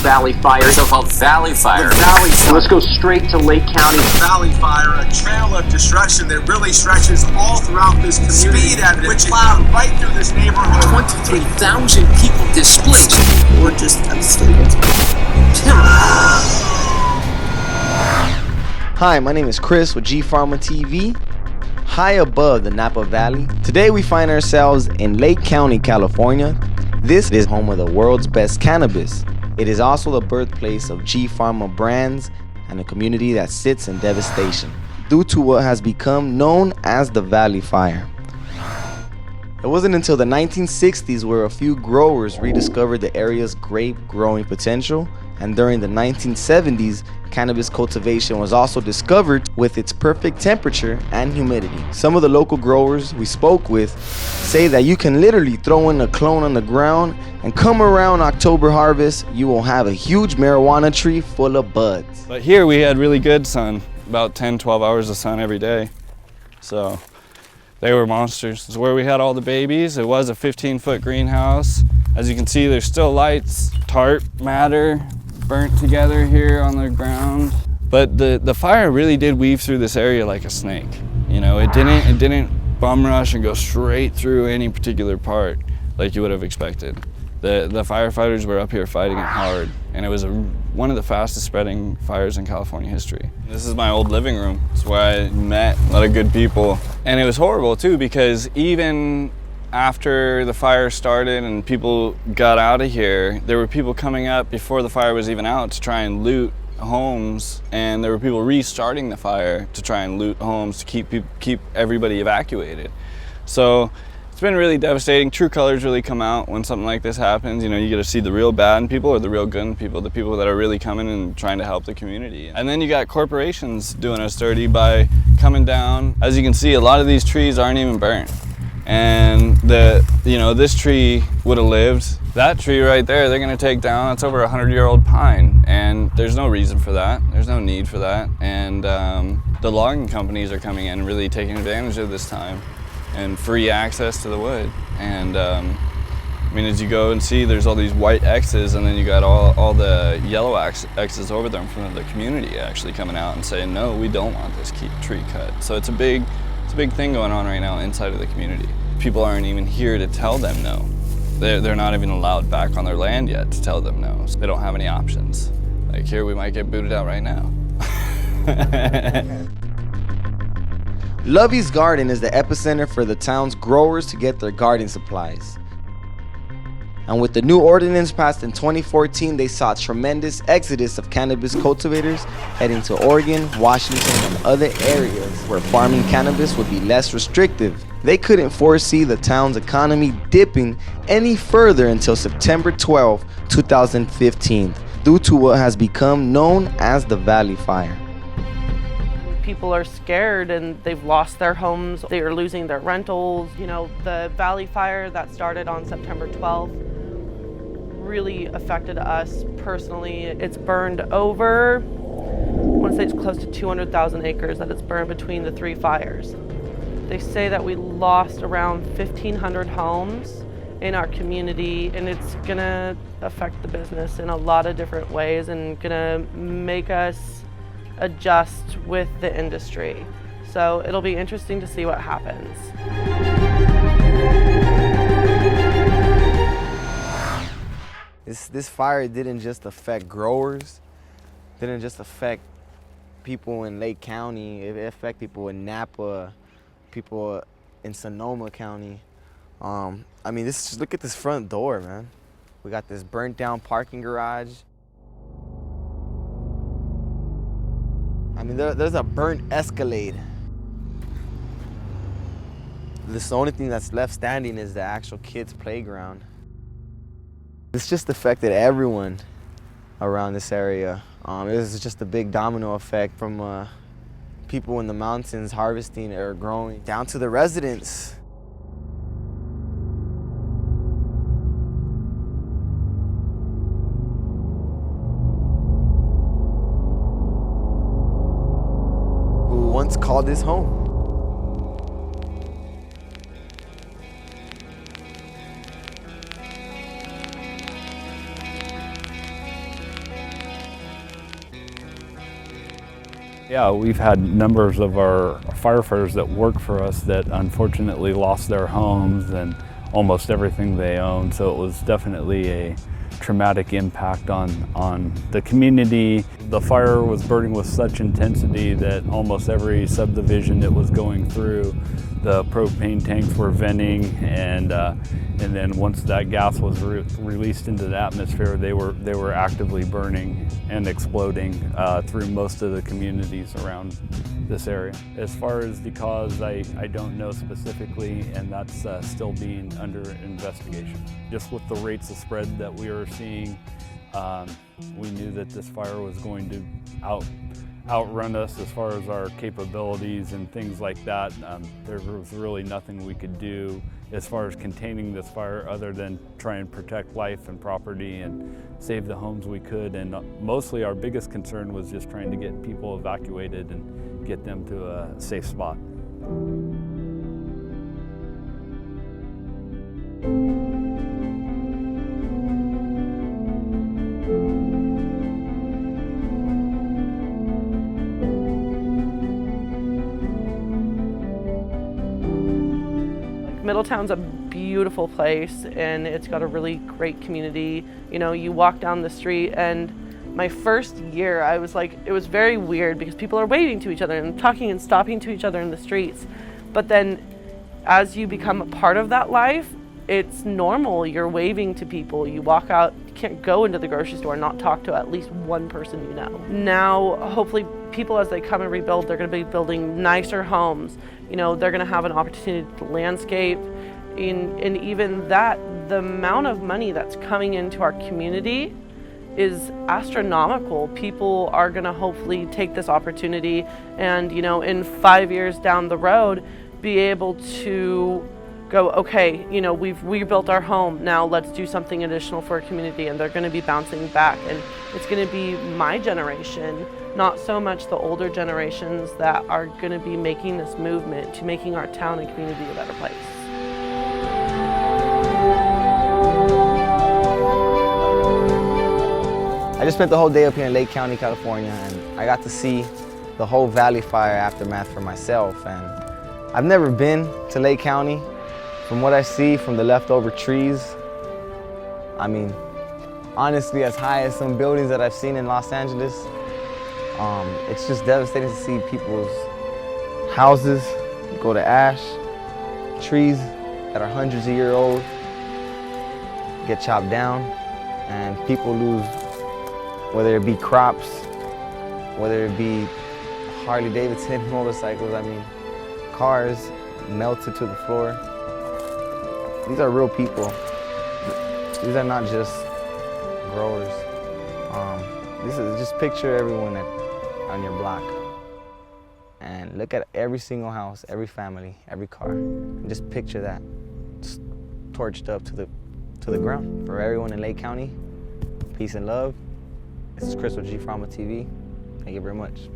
Valley Fire. So-called Valley Fire. The Valley Fire. Let's go straight to Lake County. Valley Fire, a trail of destruction that really stretches all throughout this community. Speed at which plowed right through this neighborhood. 23,000 people displaced. We're just devastated. Hi, my name is Chris with FarmaTV. High above the Napa Valley, today we find ourselves in Lake County, California. This is home of the world's best cannabis. It is also the birthplace of G Pharma brands and a community that sits in devastation due to what has become known as the Valley Fire. It wasn't until the 1960s where a few growers rediscovered the area's grape growing potential, and during the 1970s, cannabis cultivation was also discovered with its perfect temperature and humidity. Some of the local growers we spoke with say that you can literally throw in a clone on the ground and come around October harvest, you will have a huge marijuana tree full of buds. But here we had really good sun, about 10-12 hours of sun every day. So they were monsters. It's where we had all the babies. It was a 15-foot greenhouse. As you can see, there's still lights, tarp matter burnt together here on the ground. But the fire really did weave through this area like a snake. You know, it didn't bum rush and go straight through any particular part like you would have expected. The firefighters were up here fighting it hard, and it was one of the fastest spreading fires in California history. This is my old living room. It's where I met a lot of good people. And it was horrible too, because even after the fire started and people got out of here, there were people coming up before the fire was even out to try and loot homes, and there were people restarting the fire to try and loot homes to keep everybody evacuated. So it's been really devastating. True colors really come out when something like this happens. You know, you get to see the real bad people or the real good people, the people that are really coming and trying to help the community. And then you got corporations doing us dirty by coming down. As you can see, a lot of these trees aren't even burnt. And this tree would have lived. That tree right there, they're gonna take down. It's over a 100-year-old pine, and there's no reason for that. There's no need for that. And the logging companies are coming in and really taking advantage of this time and free access to the wood. And I mean, as you go and see, there's all these white X's, and then you got all the yellow X's over them from the community actually coming out and saying, no, we don't want this tree cut. So it's a big thing going on right now inside of the community. People aren't even here to tell them no. They're not even allowed back on their land yet to tell them no. So they don't have any options. Like here, we might get booted out right now. Lovey's Garden is the epicenter for the town's growers to get their garden supplies. And with the new ordinance passed in 2014, they saw a tremendous exodus of cannabis cultivators heading to Oregon, Washington, and other areas where farming cannabis would be less restrictive. They couldn't foresee the town's economy dipping any further until September 12, 2015, due to what has become known as the Valley Fire. People are scared and they've lost their homes. They are losing their rentals. You know, the Valley Fire that started on September 12th really affected us personally. It's burned over, I want to say it's close to 200,000 acres that it's burned between the three fires. They say that we lost around 1,500 homes in our community, and it's gonna affect the business in a lot of different ways and gonna make us adjust with the industry. So it'll be interesting to see what happens. This fire didn't just affect growers, didn't just affect people in Lake County, it affected people in Napa, people in Sonoma County. I mean, just look at this front door, man. We got this burnt down parking garage. I mean, there's a burnt Escalade. The only thing that's left standing is the actual kids' playground. It's just affected everyone around this area. This is just a big domino effect from people in the mountains harvesting or growing down to the residents. Who once called this home. Yeah, we've had numbers of our firefighters that work for us that unfortunately lost their homes and almost everything they own. So it was definitely a traumatic impact on the community. The fire was burning with such intensity that almost every subdivision it was going through, the propane tanks were venting, and then once that gas was released into the atmosphere, they were actively burning and exploding through most of the communities around this area. As far as the cause, I don't know specifically, and that's still being under investigation. Just with the rates of spread that we are seeing, we knew that this fire was going to outrun us as far as our capabilities and things like that. There was really nothing we could do as far as containing this fire other than try and protect life and property and save the homes we could. And mostly our biggest concern was just trying to get people evacuated and get them to a safe spot. Middletown's a beautiful place, and it's got a really great community. You know, you walk down the street, and my first year I was like, it was very weird because people are waving to each other and talking and stopping to each other in the streets. But then as you become a part of that life, it's normal. You're waving to people. You walk out, you can't go into the grocery store and not talk to at least one person you know. Now, hopefully people, as they come and rebuild, they're going to be building nicer homes. You know, they're going to have an opportunity to landscape. And even that, the amount of money that's coming into our community is astronomical. People are going to hopefully take this opportunity and, you know, in 5 years down the road, be able to go, okay, you know, we've rebuilt our home, now let's do something additional for our community, and they're going to be bouncing back, and it's going to be my generation, not so much the older generations, that are going to be making this movement to making our town and community a better place. I just spent the whole day up here in Lake County, California, and I got to see the whole Valley Fire aftermath for myself. And I've never been to Lake County. From what I see from the leftover trees, I mean, honestly, as high as some buildings that I've seen in Los Angeles, it's just devastating to see people's houses go to ash, trees that are hundreds of years old get chopped down, and people lose, whether it be crops, whether it be Harley Davidson motorcycles, I mean, cars melted to the floor. These are real people. These are not just growers. This is just picture everyone on your block and look at every single house, every family, every car, and just picture that just torched up to the ground. For everyone in Lake County, peace and love. This is Chris with FarmaTV. Thank you very much.